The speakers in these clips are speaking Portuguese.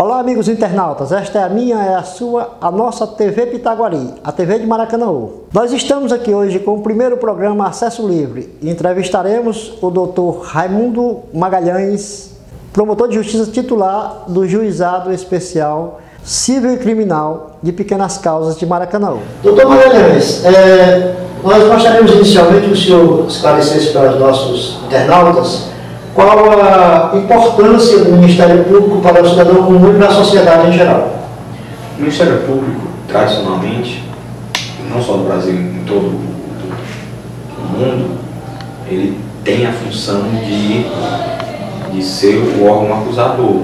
Olá, amigos internautas, esta é a minha, é a sua, a nossa TV Pitaguari, a TV de Maracanaú. Nós estamos aqui hoje com o primeiro programa Acesso Livre e entrevistaremos o Dr. Raimundo Magalhães, promotor de justiça titular do Juizado Especial Civil e Criminal de Pequenas Causas de Maracanaú. Dr. Magalhães, nós gostaríamos inicialmente que o senhor esclarecesse para os nossos internautas qual a importância do Ministério Público para o cidadão comum e para a sociedade em geral. O Ministério Público, tradicionalmente, não só no Brasil, em todo o mundo, ele tem a função de ser o órgão acusador,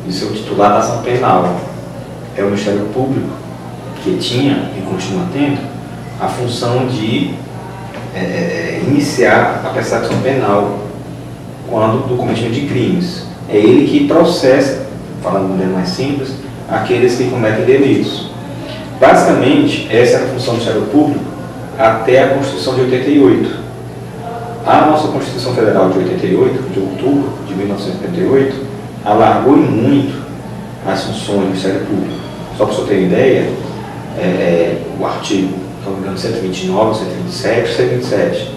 de ser o titular da ação penal. É o Ministério Público que tinha e continua tendo a função de iniciar a persecução penal quando do cometimento de crimes. É ele que processa, falando de maneira mais simples, aqueles que cometem delitos. Basicamente, essa era a função do Ministério Público até a Constituição de 88. A nossa Constituição Federal de 88, de outubro de 1988, alargou muito as funções do Ministério Público. Só para você ter ideia, o artigo, se não me engano, 129, 127, 127,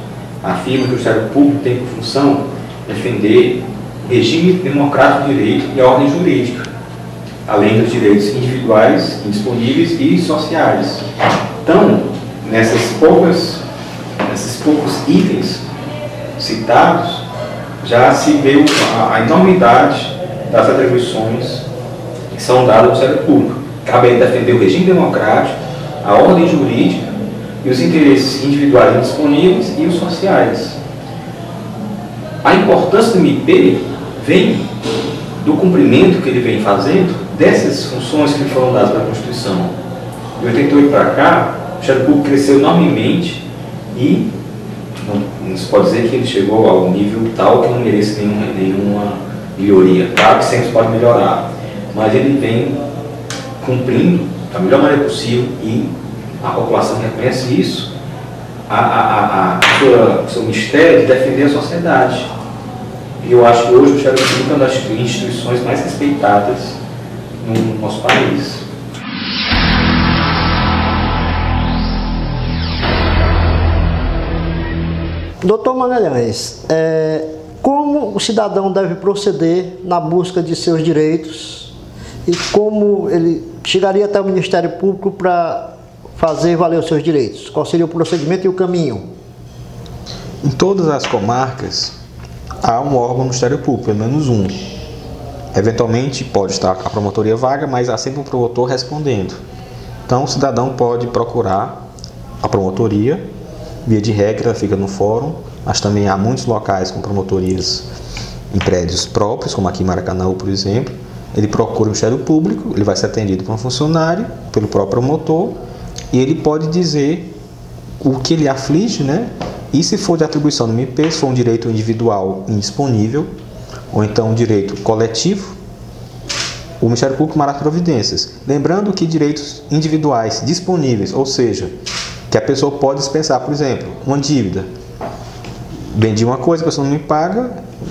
afirma que o Ministério Público tem por função defender o regime democrático de direito e a ordem jurídica, além dos direitos individuais, indisponíveis e sociais. Então, nesses poucos itens citados, já se vê a enormidade das atribuições que são dadas ao Ministério Público. Cabe a ele defender o regime democrático, a ordem jurídica e os interesses individuais indisponíveis e os sociais. A importância do MP vem do cumprimento que ele vem fazendo dessas funções que foram dadas pela Constituição. De 88 para cá, o Ministério Público cresceu enormemente e não se pode dizer que ele chegou ao nível tal que não merece nenhuma melhoria. Claro que sempre pode melhorar, mas ele vem cumprindo da melhor maneira possível e a população reconhece isso. Seu mistério de defender a sociedade. E eu acho que hoje o Ministério Público é uma das instituições mais respeitadas no nosso país. Doutor Magalhães, como o cidadão deve proceder na busca de seus direitos e como ele chegaria até o Ministério Público para fazer valer os seus direitos? Qual seria o procedimento e o caminho? Em todas as comarcas há um órgão do Ministério Público, pelo menos um. Eventualmente pode estar a promotoria vaga, mas há sempre um promotor respondendo. Então o cidadão pode procurar a promotoria, via de regra ela fica no fórum, mas também há muitos locais com promotorias em prédios próprios, como aqui em Maracanaú, por exemplo. Ele procura o Ministério Público, ele vai ser atendido por um funcionário, pelo próprio promotor, e ele pode dizer o que ele aflige, né? E se for de atribuição do MP, se for um direito individual indisponível, ou então um direito coletivo, o Ministério Público tomará providências. Lembrando que direitos individuais disponíveis, ou seja, que a pessoa pode dispensar, por exemplo, uma dívida. Vendi uma coisa, a pessoa não me paga,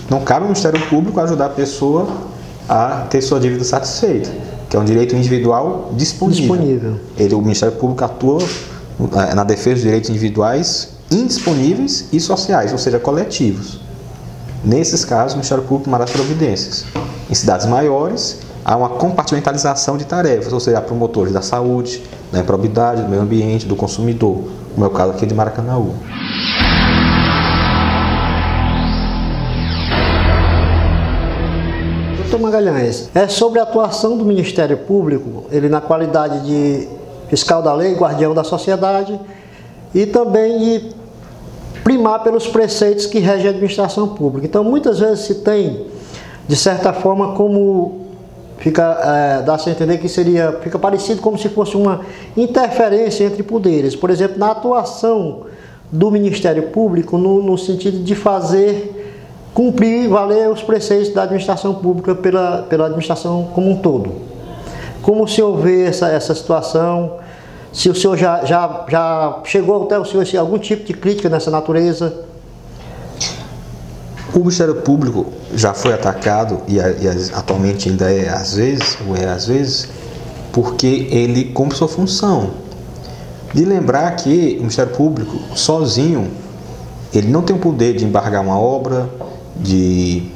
não cabe ao Ministério Público ajudar a pessoa a ter sua dívida satisfeita, que é um direito individual disponível. O Ministério Público atua na defesa dos direitos individuais indisponíveis e sociais, ou seja, coletivos. Nesses casos, o Ministério Público tomará providências. Em cidades maiores, há uma compartimentalização de tarefas, ou seja, há promotores da saúde, da improbidade, do meio ambiente, do consumidor, como é o caso aqui de Maracanaú. Doutor Magalhães, sobre a atuação do Ministério Público, ele na qualidade de fiscal da lei, guardião da sociedade, e também de primar pelos preceitos que regem a administração pública. Então, muitas vezes se tem, de certa forma, como dá-se a entender que fica parecido como se fosse uma interferência entre poderes. Por exemplo, na atuação do Ministério Público, no sentido de fazer cumprir, valer os preceitos da administração pública pela administração como um todo. Como o senhor vê essa situação? Se o senhor já chegou até o senhor algum tipo de crítica nessa natureza? O Ministério Público já foi atacado e atualmente ainda é às vezes, porque ele cumpre sua função. De lembrar que o Ministério Público sozinho, ele não tem o poder de embargar uma obra, de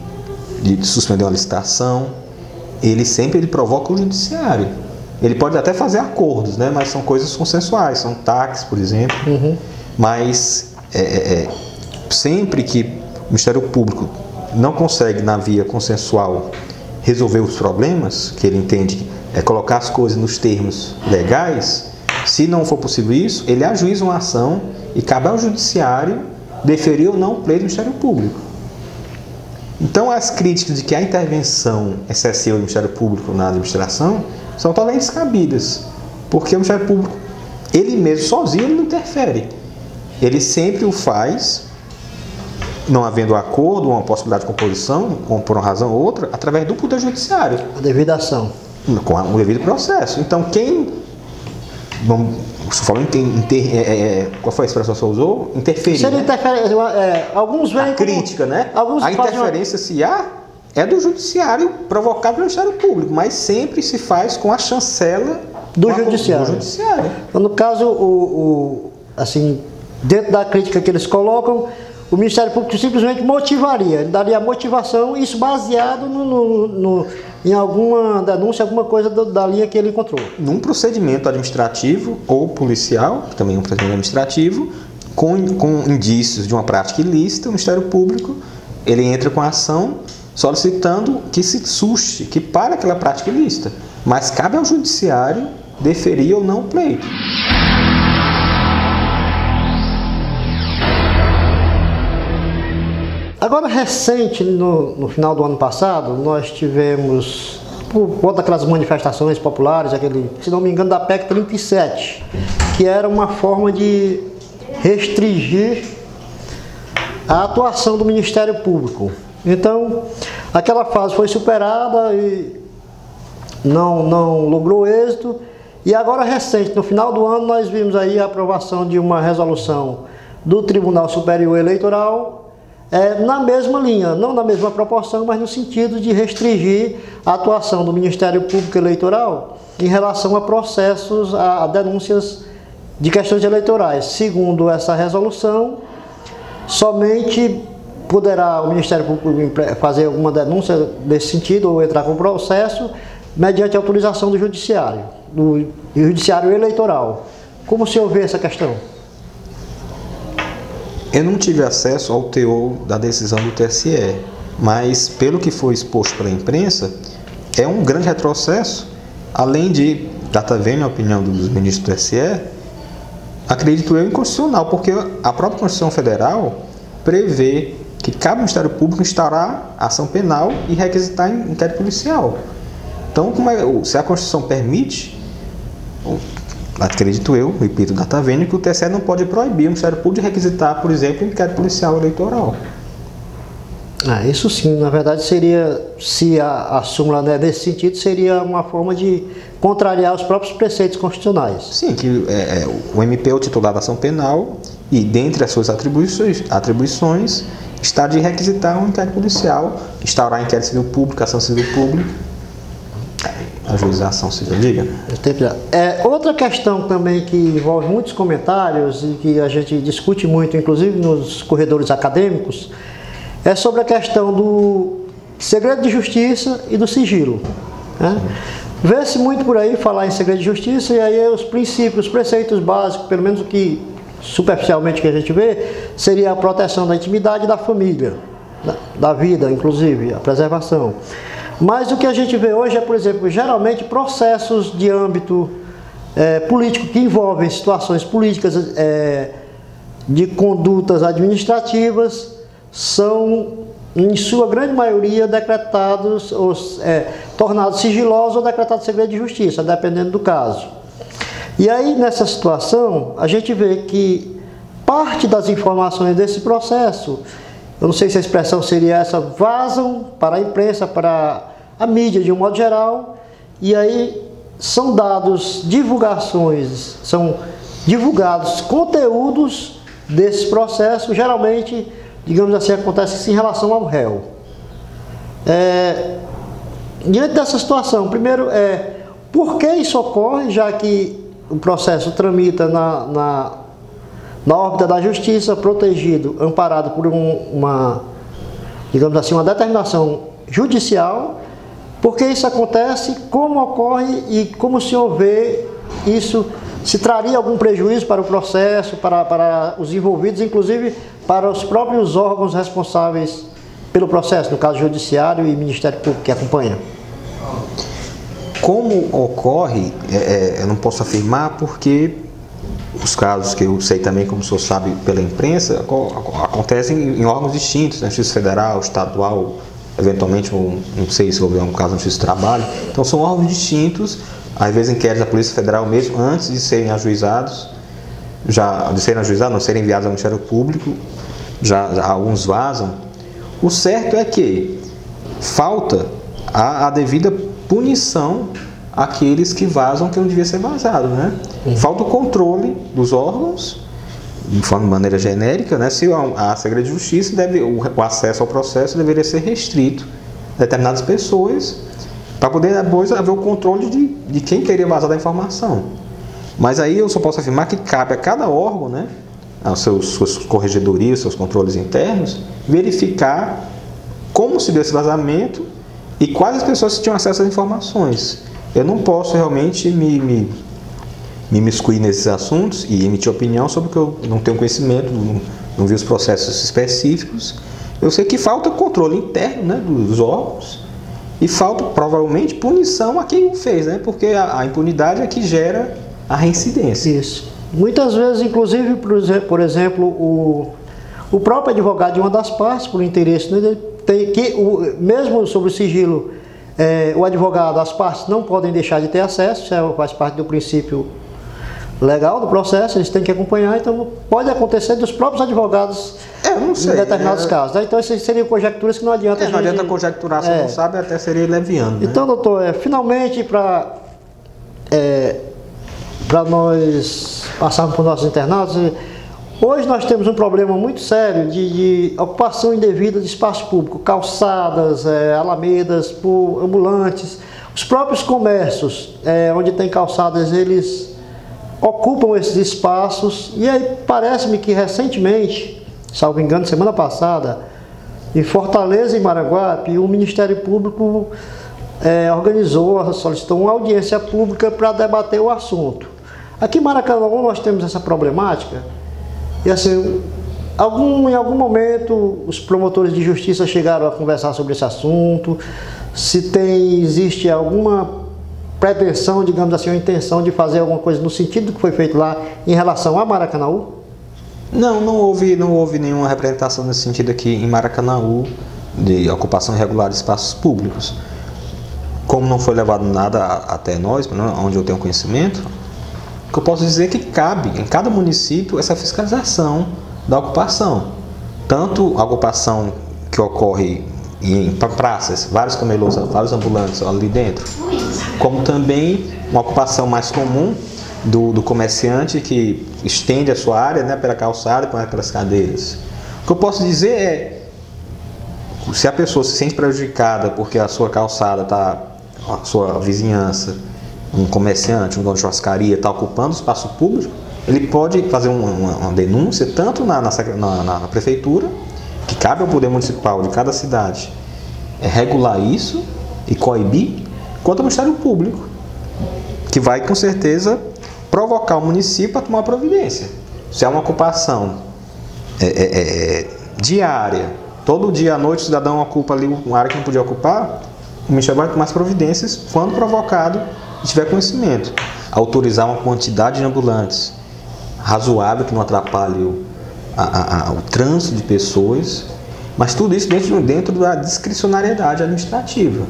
suspender uma licitação. Ele sempre provoca o judiciário. Ele pode até fazer acordos, né? Mas são coisas consensuais, são TACs, por exemplo. Mas sempre que o Ministério Público não consegue, na via consensual, resolver os problemas, que ele entende colocar as coisas nos termos legais, se não for possível isso, ele ajuiza uma ação e cabe ao judiciário deferir ou não o pleito do Ministério Público. Então, as críticas de que a intervenção excessiva do Ministério Público na administração são totalmente descabidas, porque o Ministério Público, ele mesmo sozinho, ele não interfere. Ele sempre o faz, não havendo acordo, uma possibilidade de composição, por uma razão ou outra, através do Poder Judiciário. A devida ação. Com o devido processo. Então, você falou qual foi a expressão que você usou? Interferir. Seria interferência. Alguns veem. A crítica, né? Alguns a interferência, se há, é do judiciário provocado pelo Ministério Público, mas sempre se faz com a chancela do judiciário. Então, no caso, assim, dentro da crítica que eles colocam, o Ministério Público simplesmente motivaria, ele daria motivação, isso baseado em alguma denúncia, alguma coisa da linha que ele encontrou. Num procedimento administrativo ou policial, que também é um procedimento administrativo, com indícios de uma prática ilícita, o Ministério Público ele entra com a ação solicitando que se suste, que pare aquela prática ilícita, mas cabe ao judiciário deferir ou não o pleito. Agora, recente, no final do ano passado, nós tivemos, por conta daquelas manifestações populares, se não me engano, da PEC 37, que era uma forma de restringir a atuação do Ministério Público. Então, aquela fase foi superada e não logrou êxito. E agora, recente, no final do ano, nós vimos aí a aprovação de uma resolução do Tribunal Superior Eleitoral, na mesma linha, não na mesma proporção, mas no sentido de restringir a atuação do Ministério Público Eleitoral em relação a processos, a denúncias de questões eleitorais. Segundo essa resolução, somente poderá o Ministério Público fazer alguma denúncia nesse sentido ou entrar com processo mediante autorização do Judiciário Eleitoral. Como o senhor vê essa questão? Eu não tive acesso ao teor da decisão do TSE, mas pelo que foi exposto pela imprensa, é um grande retrocesso, além de, data vênia a opinião dos ministros do TSE, acredito eu, inconstitucional, porque a própria Constituição Federal prevê que cabe ao Ministério Público instaurar ação penal e requisitar inquérito policial. Então, se a Constituição permite, acredito eu, repito, data vênia, que o TSE não pode proibir o Ministério Público de requisitar, por exemplo, inquérito policial eleitoral. Isso sim, na verdade seria, se a súmula nesse sentido, seria uma forma de contrariar os próprios preceitos constitucionais. Sim, que o MP é o titular da ação penal e, dentre as suas atribuições, está de requisitar um inquérito policial, instaurar inquérito civil público, ação civil pública, ajuização civil, diga. Outra questão também que envolve muitos comentários e que a gente discute muito, inclusive nos corredores acadêmicos, é sobre a questão do segredo de justiça e do sigilo. Vê-se muito por aí falar em segredo de justiça, e aí os princípios, os preceitos básicos, pelo menos o que superficialmente que a gente vê, seria a proteção da intimidade da família, da vida, inclusive, a preservação. Mas o que a gente vê hoje é, por exemplo, geralmente processos de âmbito político que envolvem situações políticas de condutas administrativas são, em sua grande maioria, decretados, tornados sigilosos ou decretados segredo de justiça, dependendo do caso. E aí, nessa situação, a gente vê que parte das informações desse processo, eu não sei se a expressão seria essa, vazam para a imprensa, para a mídia de um modo geral, e aí são dados divulgações, são divulgados conteúdos desses processos, geralmente digamos assim, acontece isso em relação ao réu. Diante dessa situação, primeiro, por que isso ocorre, já que o processo tramita na órbita da justiça, protegido, amparado por digamos assim, uma determinação judicial? Por que isso acontece, como ocorre e como o senhor vê isso? Se traria algum prejuízo para o processo, para os envolvidos, inclusive para os próprios órgãos responsáveis pelo processo, no caso Judiciário e Ministério Público que acompanha? Como ocorre, eu não posso afirmar, porque os casos que eu sei também, como o senhor sabe pela imprensa, acontecem em órgãos distintos, na Justiça Federal, Estadual, eventualmente, não sei se houver um caso na Justiça do Trabalho. Então são órgãos distintos, às vezes inquéritos da Polícia Federal mesmo, antes de serem ajuizados, não serem enviados ao Ministério Público, já alguns vazam. O certo é que falta a devida punição àqueles que vazam que não devia ser vazado, né? Falta o controle dos órgãos, de maneira genérica, né? Se a Secretaria de Justiça o acesso ao processo deveria ser restrito a determinadas pessoas, para poder depois haver o controle de quem teria vazado a informação. Mas aí eu só posso afirmar que cabe a cada órgão, né, aos suas corregedorias, seus controles internos, verificar como se deu esse vazamento e quais as pessoas que tinham acesso às informações. Eu não posso realmente me imiscuir nesses assuntos e emitir opinião sobre o que eu não tenho conhecimento, não vi os processos específicos. Eu sei que falta controle interno, né, dos órgãos, e falta provavelmente punição a quem o fez, né, porque a impunidade é que gera a reincidência. Isso. Muitas vezes, inclusive, por exemplo, o próprio advogado de uma das partes, por interesse, né, mesmo sobre o sigilo, o advogado, as partes não podem deixar de ter acesso, isso faz parte do princípio legal do processo, eles têm que acompanhar, então pode acontecer dos próprios advogados em determinados casos. Né? Então essas seriam conjecturas que não adianta não adianta conjecturar, se não sabe, até seria leviano. Né? Então, doutor, finalmente, para nós passarmos por nossos internautas, hoje nós temos um problema muito sério de ocupação indevida de espaço público, calçadas, alamedas por ambulantes, os próprios comércios, onde tem calçadas, eles ocupam esses espaços. E aí parece-me que recentemente, salvo engano, semana passada, em Fortaleza e Maranguape, o Ministério Público solicitou uma audiência pública para debater o assunto. Aqui em Maracanã nós temos essa problemática e assim, em algum momento os promotores de justiça chegaram a conversar sobre esse assunto, se existe alguma pretensão, digamos assim, uma intenção de fazer alguma coisa no sentido do que foi feito lá em relação a Maracanaú? Não houve nenhuma representação nesse sentido aqui em Maracanaú de ocupação irregular de espaços públicos. Como não foi levado nada até nós, onde eu tenho conhecimento, o que eu posso dizer é que cabe em cada município essa fiscalização da ocupação. Tanto a ocupação que ocorre em praças, vários camelôs, vários ambulantes ali dentro, como também uma ocupação mais comum do comerciante que estende a sua área, né, pela calçada e pelas cadeiras. O que eu posso dizer é, se a pessoa se sente prejudicada porque a sua calçada a sua vizinhança, um comerciante, um dono de churrascaria está ocupando o espaço público, ele pode fazer uma denúncia tanto na prefeitura, que cabe ao poder municipal de cada cidade regular isso e coibir, quanto ao Ministério Público, que vai com certeza provocar o município a tomar providência. Se há uma ocupação diária, todo dia à noite o cidadão ocupa ali uma área que não podia ocupar, o Ministério vai tomar as providências quando provocado e tiver conhecimento. Autorizar uma quantidade de ambulantes razoável, que não atrapalhe o trânsito de pessoas, mas tudo isso dentro da discricionariedade administrativa.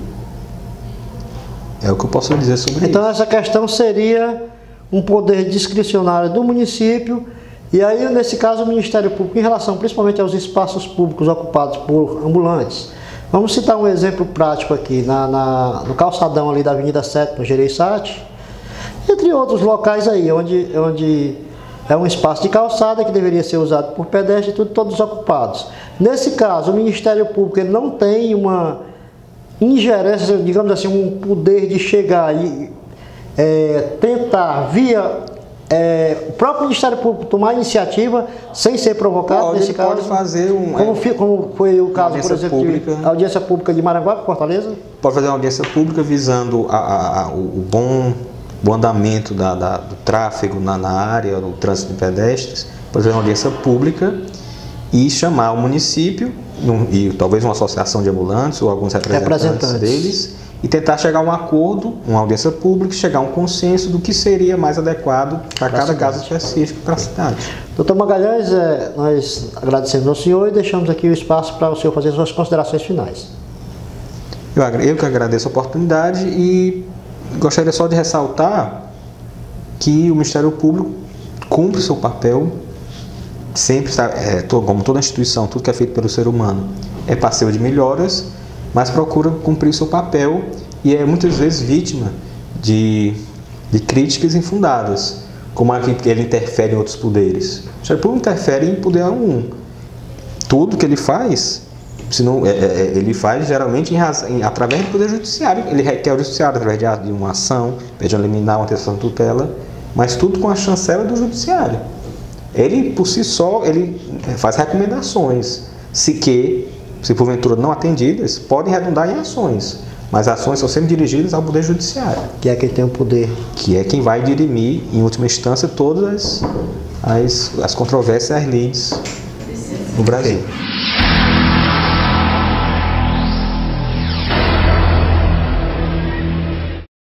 É o que eu posso dizer sobre isso. Então essa questão seria um poder discricionário do município, e aí nesse caso o Ministério Público, em relação principalmente aos espaços públicos ocupados por ambulantes. Vamos citar um exemplo prático aqui, no calçadão ali da Avenida 7, no Gereissati, entre outros locais aí, onde é um espaço de calçada que deveria ser usado por pedestres e tudo, todos ocupados. Nesse caso, o Ministério Público ele não tem uma ingerência, digamos assim, um poder de chegar e tentar via o próprio Ministério Público tomar iniciativa sem ser provocado nesse caso. Pode fazer como foi o caso, por exemplo, pública, a audiência pública de Maranguape, Fortaleza? Pode fazer uma audiência pública visando o bom andamento do tráfego na área, do trânsito de pedestres. Pode fazer uma audiência pública e chamar o município e talvez uma associação de ambulantes ou alguns representantes deles e tentar chegar a um acordo, uma audiência pública, chegar a um consenso do que seria mais adequado para cada caso específico para a cidade. Doutor Magalhães, nós agradecemos ao senhor e deixamos aqui o espaço para o senhor fazer suas considerações finais. Eu que agradeço a oportunidade e gostaria só de ressaltar que o Ministério Público cumpre seu papel, sempre, como toda instituição, tudo que é feito pelo ser humano é passível de melhoras, mas procura cumprir seu papel e é muitas vezes vítima de críticas infundadas, como a que ele interfere em outros poderes. O Ministério Público interfere em poder algum. Tudo que ele faz, ele faz geralmente através do Poder Judiciário. Ele requer o Judiciário através de uma ação, pede uma liminar, uma atestação de tutela, mas tudo com a chancela do Judiciário. Ele, por si só, ele faz recomendações, se porventura não atendidas, podem redundar em ações, mas as ações são sempre dirigidas ao Poder Judiciário. Que é quem tem o poder. Que é quem vai dirimir, em última instância, todas as controvérsias e as lides no Brasil.